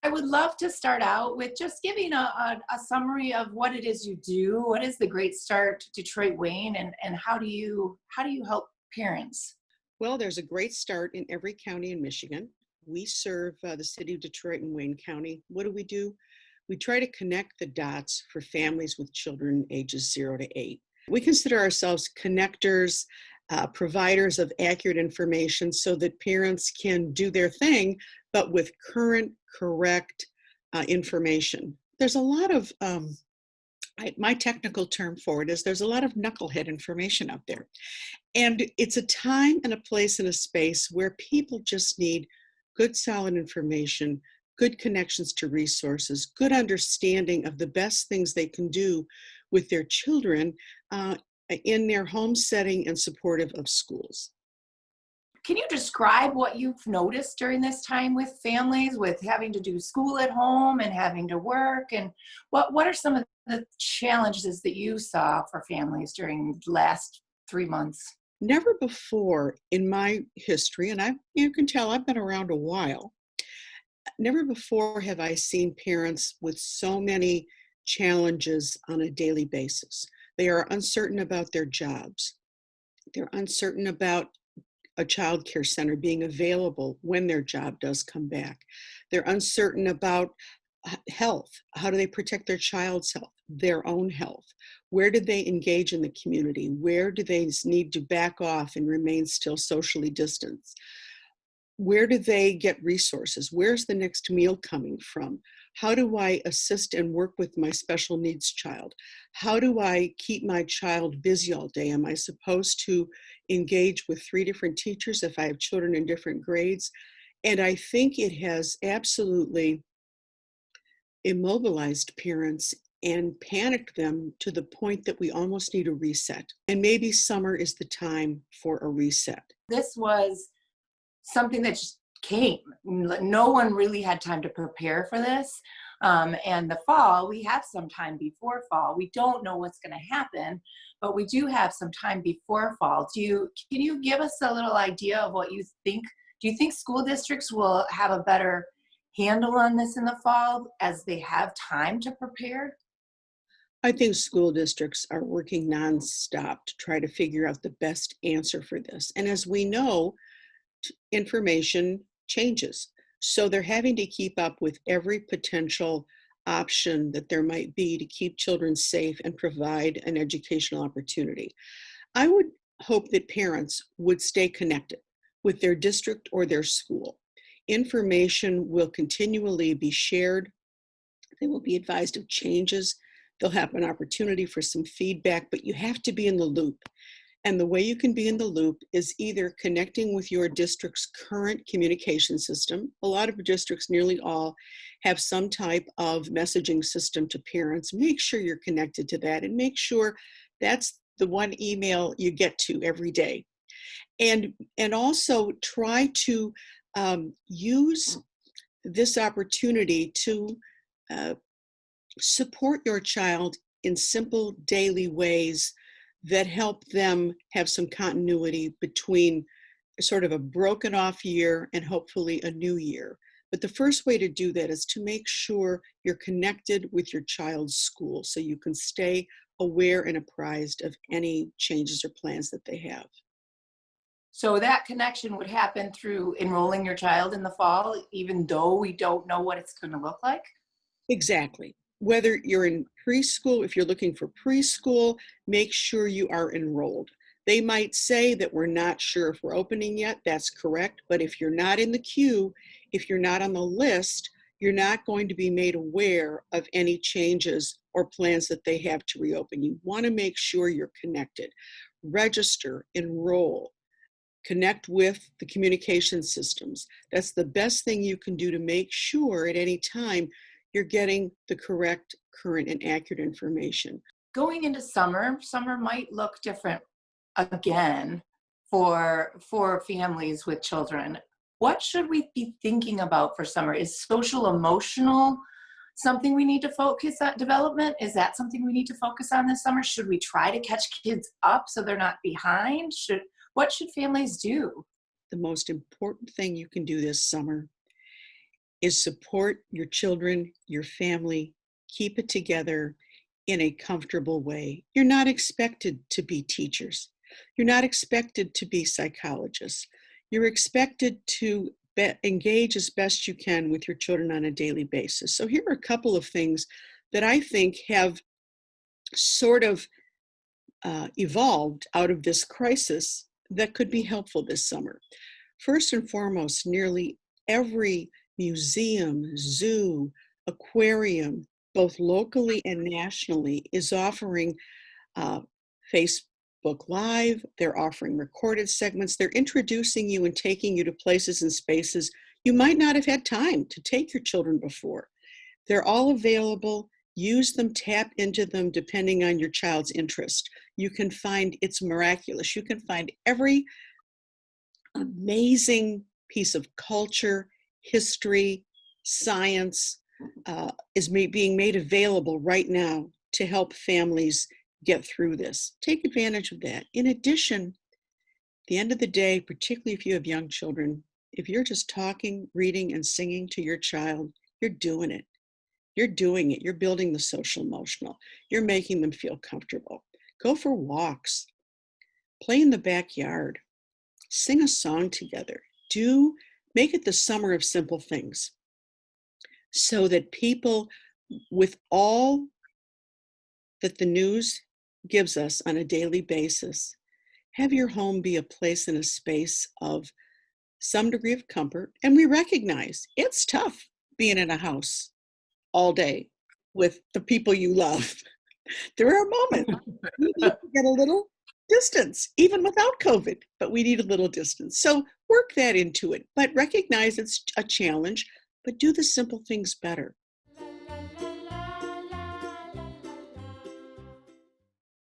I would love to start out with just giving a summary of what it is you do. What is the Great Start Detroit Wayne, and how do you help parents? Well, there's a great start in every county in Michigan. We serve the city of Detroit and Wayne County. What do? We try to connect the dots for families with children ages 0 to 8. We consider ourselves connectors, providers of accurate information so that parents can do their thing, but with current, correct information. There's a lot of my technical term for it is there's a lot of knucklehead information out there. And it's a time and a place and a space where people just need good, solid information, good connections to resources, good understanding of the best things they can do with their children in their home setting and supportive of schools. Can you describe what you've noticed during this time with families, with having to do school at home and having to work? And what are some of the challenges that you saw for families during the last 3 months? Never before in my history, and you can tell I've been around a while, never before have I seen parents with so many challenges on a daily basis. They are uncertain about their jobs. They're uncertain about a child care center being available when their job does come back. They're uncertain about health. How do they protect their child's health, their own health? Where do they engage in the community? Where do they need to back off and remain still socially distanced? Where do they get resources? Where's the next meal coming from? How do I assist and work with my special needs child? How do I keep my child busy all day? Am I supposed to engage with 3 different teachers if I have children in different grades? And I think it has absolutely immobilized parents and panicked them to the point that we almost need a reset. And maybe summer is the time for a reset. This was something that just came. No one really had time to prepare for this. And the fall, we have some time before fall. We don't know what's going to happen, but we do have some time before fall. Can you give us a little idea of what you think? Do you think school districts will have a better handle on this in the fall as they have time to prepare? I think school districts are working nonstop to try to figure out the best answer for this. And as we know, information changes. So they're having to keep up with every potential option that there might be to keep children safe and provide an educational opportunity. I would hope that parents would stay connected with their district or their school. Information will continually be shared. They will be advised of changes. They'll have an opportunity for some feedback, but you have to be in the loop. And the way you can be in the loop is either connecting with your district's current communication system. A lot of districts, nearly all, have some type of messaging system to parents. Make sure you're connected to that and make sure that's the one email you get to every day. And also try to use this opportunity to support your child in simple daily ways that help them have some continuity between sort of a broken off year and hopefully a new year. But the first way to do that is to make sure you're connected with your child's school so you can stay aware and apprised of any changes or plans that they have. So that connection would happen through enrolling your child in the fall, even though we don't know what it's going to look like? Exactly. Whether you're in preschool, if you're looking for preschool, make sure you are enrolled. They might say that we're not sure if we're opening yet. That's correct. But if you're not in the queue, if you're not on the list, you're not going to be made aware of any changes or plans that they have to reopen. You want to make sure you're connected. Register, enroll, connect with the communication systems. That's the best thing you can do to make sure at any time you're getting the correct, current, and accurate information. Going into summer might look different again for families with children. What should we be thinking about for summer? Is social emotional something we need to focus on? Development, is that something we need to focus on this summer? Should we try to catch kids up so they're not behind? What should families do? The most important thing you can do this summer is support your children, your family, keep it together in a comfortable way. You're not expected to be teachers. You're not expected to be psychologists. You're expected to engage as best you can with your children on a daily basis. So here are a couple of things that I think have sort of evolved out of this crisis that could be helpful this summer. First and foremost, nearly every museum, zoo, aquarium, both locally and nationally, is offering Facebook Live. They're offering recorded segments. They're introducing you and taking you to places and spaces you might not have had time to take your children before. They're all available. Use them, tap into them, depending on your child's interest. You can find, it's miraculous. You can find every amazing piece of culture, history, science is being made available right now to help families get through this. Take advantage of that. In addition, at the end of the day, particularly if you have young children, if you're just talking, reading, and singing to your child, you're doing it. You're doing it. You're building the social emotional. You're making them feel comfortable. Go for walks. Play in the backyard. Sing a song together. Make it the summer of simple things so that people, with all that the news gives us on a daily basis, have your home be a place and a space of some degree of comfort. And we recognize it's tough being in a house all day with the people you love. There are moments we need to get a little distance, even without COVID, but we need a little distance. So work that into it, but recognize it's a challenge, but do the simple things better.